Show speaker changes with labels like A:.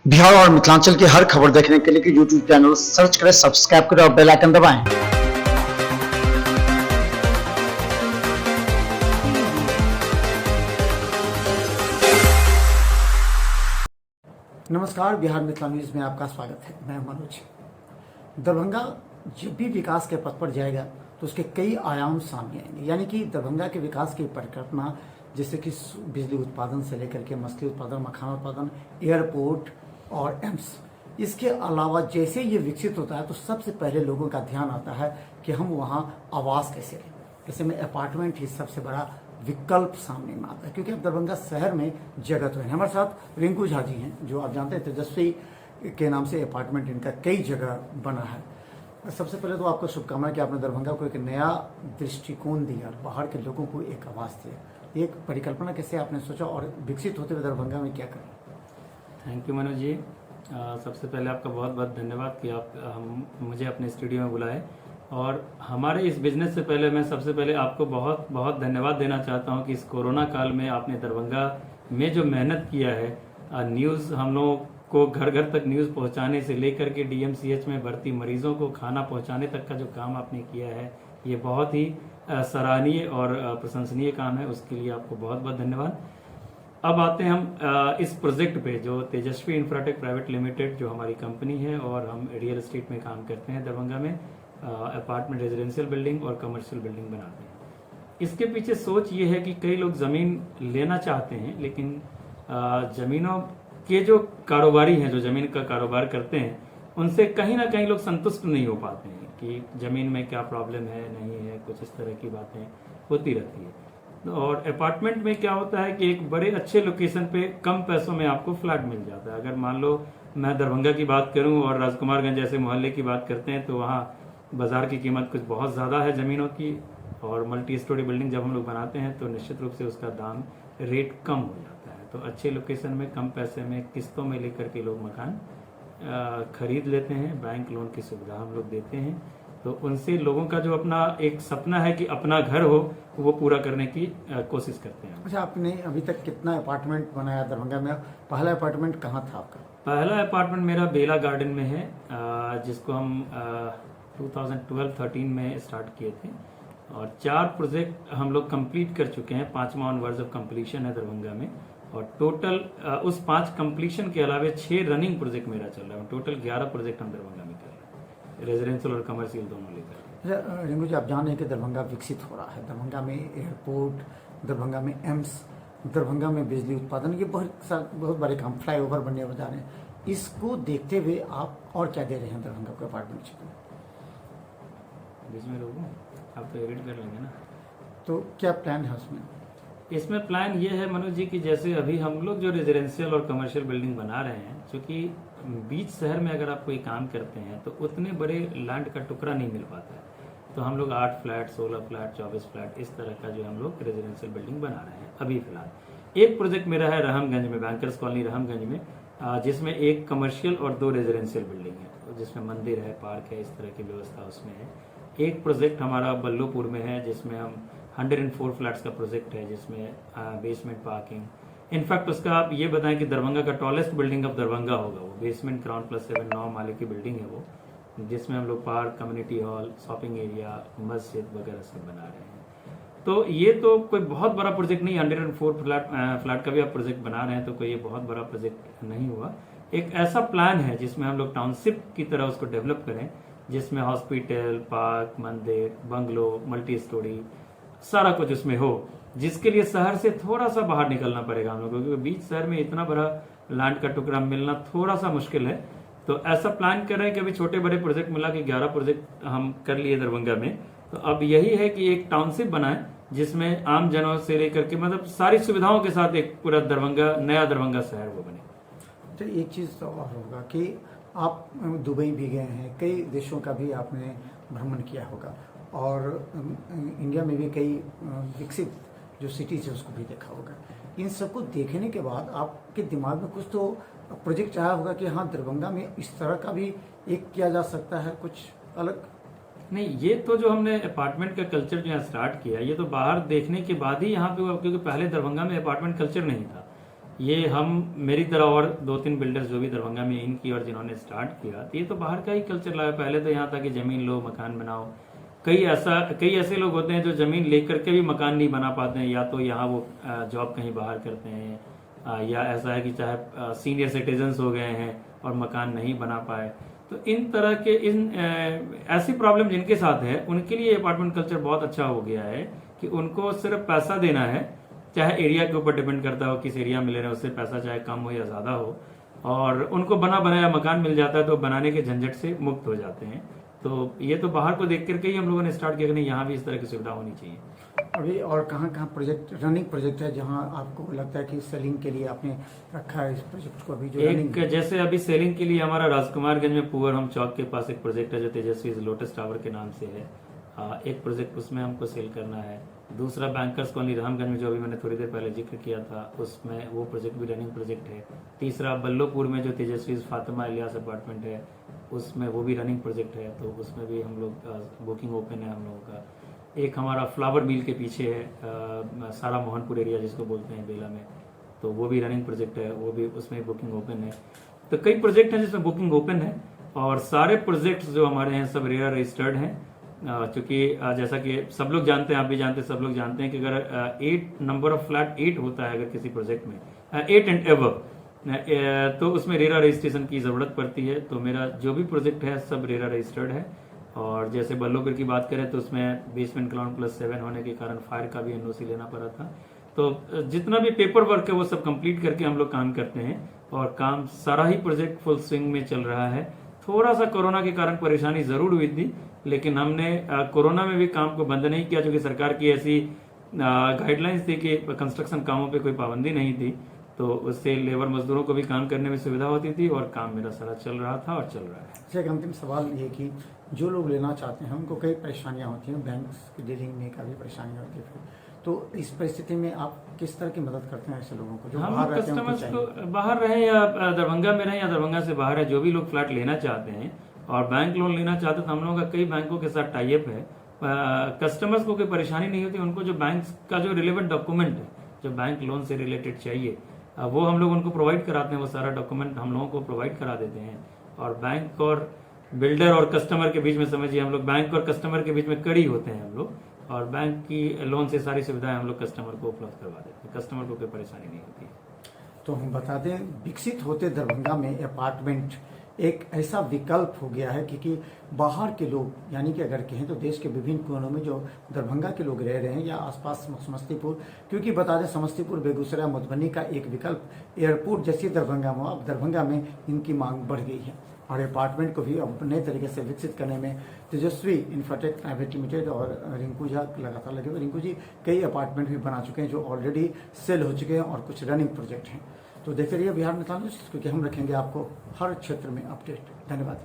A: बिहार और मिथिलांचल की हर खबर देखने के लिए यूट्यूब चैनल सर्च करें, सब्सक्राइब करें और बेल आइकन दबाएं। नमस्कार, बिहार मिथिला न्यूज में आपका स्वागत है। मैं मनोज। दरभंगा जब भी विकास के पथ पर जाएगा तो उसके कई आयाम सामने आएंगे, यानी कि दरभंगा के विकास की परिकल्पना, जैसे कि बिजली उत्पादन से लेकर के मछली उत्पादन, मखाना उत्पादन, एयरपोर्ट और एम्स। इसके अलावा जैसे ये विकसित होता है तो सबसे पहले लोगों का ध्यान आता है कि हम वहाँ आवास कैसे लें। ऐसे में अपार्टमेंट ही सबसे बड़ा विकल्प सामने में आता है, क्योंकि अब दरभंगा शहर में जगह तो है। हमारे साथ रिंकू झा जी हैं, जो आप जानते हैं तेजस्वी के नाम से अपार्टमेंट इनका कई जगह बना है। सबसे पहले तो आपको शुभकामनाएं कि आपने दरभंगा को एक नया दृष्टिकोण दिया और बाहर के लोगों को एक आवास दिया। एक परिकल्पना कैसे आपने सोचा और विकसित होते हुए दरभंगा में क्या करें?
B: Thank you Manoj ji. सबसे पहले आपका बहुत बहुत धन्यवाद कि आप मुझे अपने स्टूडियो में बुलाए। और हमारे इस बिजनेस से पहले मैं सबसे पहले आपको बहुत बहुत धन्यवाद देना चाहता हूं कि इस कोरोना काल में आपने दरभंगा में जो मेहनत किया है, न्यूज़ हम लोगों को घर घर तक न्यूज़ पहुंचाने से लेकर के डीएमसीएच में भर्ती मरीजों को खाना पहुंचाने तक का जो काम आपने किया है, ये बहुत ही सराहनीय और प्रशंसनीय काम है। उसके लिए आपको बहुत बहुत धन्यवाद। अब आते हैं हम इस प्रोजेक्ट पे, जो तेजस्वी इंफ्राटेक प्राइवेट लिमिटेड जो हमारी कंपनी है और हम रियल एस्टेट में काम करते हैं दरभंगा में, अपार्टमेंट, रेजिडेंशियल बिल्डिंग और कमर्शियल बिल्डिंग बनाते हैं। इसके पीछे सोच ये है कि कई लोग ज़मीन लेना चाहते हैं, लेकिन ज़मीनों के जो कारोबारी हैं, जो ज़मीन का कारोबार करते हैं, उनसे कहीं ना कहीं लोग संतुष्ट नहीं हो पाते हैं कि ज़मीन में क्या प्रॉब्लम है, नहीं है, कुछ इस तरह की बातें होती रहती है। और अपार्टमेंट में क्या होता है कि एक बड़े अच्छे लोकेशन पे कम पैसों में आपको फ्लैट मिल जाता है। अगर मान लो मैं दरभंगा की बात करूं और राजकुमारगंज जैसे मोहल्ले की बात करते हैं तो वहाँ बाजार की कीमत कुछ बहुत ज़्यादा है ज़मीनों की, और मल्टी स्टोरी बिल्डिंग जब हम लोग बनाते हैं तो निश्चित रूप से उसका दाम रेट कम हो जाता है। तो अच्छे लोकेशन में कम पैसे में किस्तों में लेकर के लोग मकान खरीद लेते हैं। बैंक लोन की सुविधा हम लोग देते हैं। तो उनसे लोगों का जो अपना एक सपना है कि अपना घर हो, वो पूरा करने की कोशिश करते हैं।
A: अच्छा, आपने अभी तक कितना अपार्टमेंट बनाया दरभंगा में? पहला अपार्टमेंट कहाँ था आपका?
B: पहला अपार्टमेंट मेरा बेला गार्डन में है, जिसको हम 2012-13 में स्टार्ट किए थे, और 4 प्रोजेक्ट हम लोग कंप्लीट कर चुके हैं। 5वां ऑनवर्ड्स ऑफ कंप्लीशन है दरभंगा में, और टोटल उस 5 कंप्लीशन के अलावा 6 रनिंग प्रोजेक्ट मेरा चल रहा है। टोटल 11 प्रोजेक्ट हम दरभंगा में कर रहे हैं, रेजिडेंशियल और कमर्शियल दोनों लेकर।
A: रिंकू जी, आप जान रहे हैं कि दरभंगा विकसित हो रहा है। दरभंगा में एयरपोर्ट, दरभंगा में एम्स, दरभंगा में बिजली उत्पादन, ये बहुत बड़े काम, फ्लाईओवर बनने जा रहे हैं। इसको देखते हुए आप और क्या दे रहे हैं दरभंगा को अपार्टमेंट क्षेत्र में?
B: बीच में रोकूं? आप तो एडिट कर लेंगे ना।
A: तो क्या प्लान है उसमें?
B: इसमें प्लान ये है मनोज जी कि जैसे अभी हम लोग जो रेजिडेंशियल और कमर्शियल बिल्डिंग बना रहे हैं, क्योंकि बीच शहर में अगर आप कोई काम करते हैं तो उतने बड़े लैंड का टुकड़ा नहीं मिल पाता है। तो हम लोग 8 फ्लैट, 16 फ्लैट, 24 फ्लैट, इस तरह का जो हम लोग रेजिडेंशियल बिल्डिंग बना रहे हैं अभी फिलहाल। एक प्रोजेक्ट मेरा है रहमगंज में, बैंकर्स कॉलोनी रहमगंज में, जिसमें एक कमर्शियल और 2 रेजिडेंशियल बिल्डिंग है, जिसमें मंदिर है, पार्क है, इस तरह की व्यवस्था उसमें है। एक प्रोजेक्ट हमारा बल्लूपुर में है, जिसमें हम 104 फ्लैट्स का प्रोजेक्ट है, जिसमें बेसमेंट पार्किंग। इनफैक्ट उसका आप ये बताएं कि दरभंगा का टॉलेस्ट बिल्डिंग ऑफ दरभंगा होगा वो, बेसमेंट ग्राउंड प्लस 7 9 माले की बिल्डिंग है वो, जिसमें हम लोग park, community hall, shopping area, मस्जिद वगैरह सब बना रहे हैं। तो ये तो कोई बहुत बड़ा प्रोजेक्ट नहीं, 104 फ्लैट का भी आप प्रोजेक्ट बना रहे हैं तो कोई ये बहुत बड़ा प्रोजेक्ट नहीं हुआ। एक ऐसा प्लान है जिसमें हम लोग टाउनशिप की तरह उसको डेवलप करें, जिसमें हॉस्पिटल, पार्क, मंदिर, बंगलो, मल्टी स्टोरी, सारा कुछ उसमें हो, जिसके लिए शहर से थोड़ा सा बाहर निकलना पड़ेगा हम लोगों को, क्योंकि बीच शहर में इतना बड़ा लैंड का टुकड़ा मिलना थोड़ा सा मुश्किल है। तो ऐसा प्लान कर रहे हैं कि अभी छोटे बड़े प्रोजेक्ट मिला के 11 प्रोजेक्ट हम कर लिए दरभंगा में। तो अब यही है कि एक टाउनशिप बनाए जिसमें आम जनों से लेकर के, मतलब सारी सुविधाओं के साथ एक पूरा दरभंगा, नया दरभंगा शहर वो बने।
A: तो एक चीज़ तो और होगा कि आप दुबई भी गए हैं, कई देशों का भी आपने भ्रमण किया होगा, और इंडिया में भी कई विकसित जो सिटीज है उसको भी देखा होगा। इन सबको देखने के बाद आपके दिमाग में कुछ तो प्रोजेक्ट आया होगा कि हाँ, दरभंगा में इस तरह का भी एक किया जा सकता है, कुछ अलग।
B: नहीं, ये तो जो हमने अपार्टमेंट का कल्चर जो यहाँ स्टार्ट किया, ये तो बाहर देखने के बाद ही यहाँ पे हुआ, क्योंकि पहले दरभंगा में अपार्टमेंट कल्चर नहीं था। ये हम मेरी तरह और 2-3 बिल्डर्स जो भी दरभंगा में इनकी और जिन्होंने स्टार्ट किया, तो ये तो बाहर का ही कल्चर लाया। पहले तो यहाँ था कि जमीन लो मकान बनाओ। कई ऐसे लोग होते हैं जो जमीन लेकर के भी मकान नहीं बना पाते हैं, या तो यहाँ वो जॉब कहीं बाहर करते हैं, या ऐसा है कि चाहे सीनियर सिटीजन्स हो गए हैं और मकान नहीं बना पाए। तो इन तरह के ऐसी प्रॉब्लम जिनके साथ है उनके लिए अपार्टमेंट कल्चर बहुत अच्छा हो गया है कि उनको सिर्फ पैसा देना है, चाहे एरिया के ऊपर डिपेंड करता हो किस एरिया में ले रहे हैं, उससे पैसा चाहे कम हो या ज्यादा हो, और उनको बना बनाया मकान मिल जाता है तो बनाने के झंझट से मुक्त हो जाते हैं। तो ये तो बाहर को देख करके ही हम लोगों ने स्टार्ट किया कि नहीं, यहाँ भी इस तरह की सुविधा होनी चाहिए।
A: अभी और कहाँ कहाँ प्रोजेक्ट रनिंग प्रोजेक्ट है जहाँ आपको लगता है कि सेलिंग के लिए आपने रखा है इस प्रोजेक्ट को? अभी जो
B: एक जैसे अभी सेलिंग के लिए हमारा राजकुमारगंज में पुअर हम चौक के पास एक प्रोजेक्ट है जो तेजस्वी लोटस टावर के नाम से है। एक प्रोजेक्ट उसमें हमको सेल करना है। दूसरा बैंकर्स कॉलोनी रामगंज में जो अभी मैंने थोड़ी देर पहले जिक्र किया था, उसमें वो प्रोजेक्ट भी रनिंग प्रोजेक्ट है। तीसरा बल्लोपुर में जो तेजस्वी फातिमा इलियास अपार्टमेंट है, उसमें वो भी रनिंग प्रोजेक्ट है, तो उसमें भी हम लोग बुकिंग ओपन है हम लोगों का। एक हमारा फ्लावर मिल के पीछे है सारा मोहनपुर एरिया जिसको बोलते हैं बेला में, तो वो भी रनिंग प्रोजेक्ट है, वो भी उसमें बुकिंग ओपन है। तो कई प्रोजेक्ट हैं जिसमें बुकिंग ओपन है, और सारे प्रोजेक्ट्स जो हमारे हैं सब रेरा रजिस्टर्ड हैं। क्योंकि जैसा कि सब लोग जानते हैं, आप भी जानते हैं, सब लोग जानते हैं कि अगर 8 नंबर ऑफ फ्लैट 8 होता है अगर किसी प्रोजेक्ट में 8 एंड एबव, तो उसमें रेरा रजिस्ट्रेशन की जरूरत पड़ती है। तो मेरा जो भी प्रोजेक्ट है सब रेरा रजिस्टर्ड है। और जैसे बल्लोपुर की बात करें तो उसमें बेसमेंट ग्राउंड +7 होने के कारण फायर का भी एनओसी लेना पड़ा था। तो जितना भी पेपर वर्क है वो सब कंप्लीट करके हम लोग काम करते हैं, और काम सारा ही प्रोजेक्ट फुल स्विंग में चल रहा है। थोड़ा सा कोरोना के कारण परेशानी जरूर हुई थी, लेकिन हमने कोरोना में भी काम को बंद नहीं किया, क्योंकि सरकार की ऐसी गाइडलाइंस थी कि कंस्ट्रक्शन कामों पे कोई पाबंदी नहीं थी, तो उससे लेबर मजदूरों को भी काम करने में सुविधा होती थी, और काम मेरा सारा चल रहा था और चल रहा है।
A: अच्छा, एक अंतिम सवाल ये कि जो लोग लेना चाहते हैं उनको कई परेशानियां होती हैं, बैंक की डीलिंग में काफ़ी परेशानियां होती है, तो इस परिस्थिति में आप किस तरह की मदद करते हैं ऐसे लोगों को जो
B: हम कस्टमर्स को बाहर रहे या दरभंगा में रहे या दरभंगा से बाहर है, जो भी लोग फ्लैट लेना चाहते हैं और बैंक लोन लेना चाहते हैं, तो हम लोगों का कई बैंकों के साथ टाई अप है। कस्टमर्स को कोई परेशानी नहीं होती, उनको जो बैंक का जो रिलेवेंट डॉक्यूमेंट है, जो बैंक लोन से रिलेटेड चाहिए, वो हम लोग उनको प्रोवाइड कराते हैं। वो सारा डॉक्यूमेंट हम लोगों को प्रोवाइड करा देते हैं। और बैंक और बिल्डर और कस्टमर के बीच में, समझिए हम लोग बैंक और कस्टमर के बीच में कड़ी होते हैं हम लोग, और बैंक की लोन से सारी सुविधाएं हम लोग कस्टमर को उपलब्ध करवा देते हैं। कस्टमर को कोई परेशानी नहीं होती है।
A: तो हम बता दें, विकसित होते दरभंगा में अपार्टमेंट एक ऐसा विकल्प हो गया है, क्योंकि बाहर के लोग, यानी कि अगर कहें तो देश के विभिन्न कोनों में जो दरभंगा के लोग रह रहे हैं या आसपास समस्तीपुर, क्योंकि बता दें समस्तीपुर, बेगूसराय, मधुबनी का एक विकल्प एयरपोर्ट जैसी दरभंगा में, अब दरभंगा में इनकी मांग बढ़ गई है, और अपार्टमेंट को भी अब नए तरीके से विकसित करने में तेजस्वी इंफ्राटेक प्राइवेट लिमिटेड और रिंकू झा लगातार लगे हुए। रिंकू जी कई अपार्टमेंट भी बना चुके हैं जो ऑलरेडी सेल हो चुके हैं, और कुछ रनिंग प्रोजेक्ट हैं। तो देखते रहिए बिहार नेता न्यूज़, क्योंकि हम रखेंगे आपको हर क्षेत्र में अपडेट। धन्यवाद।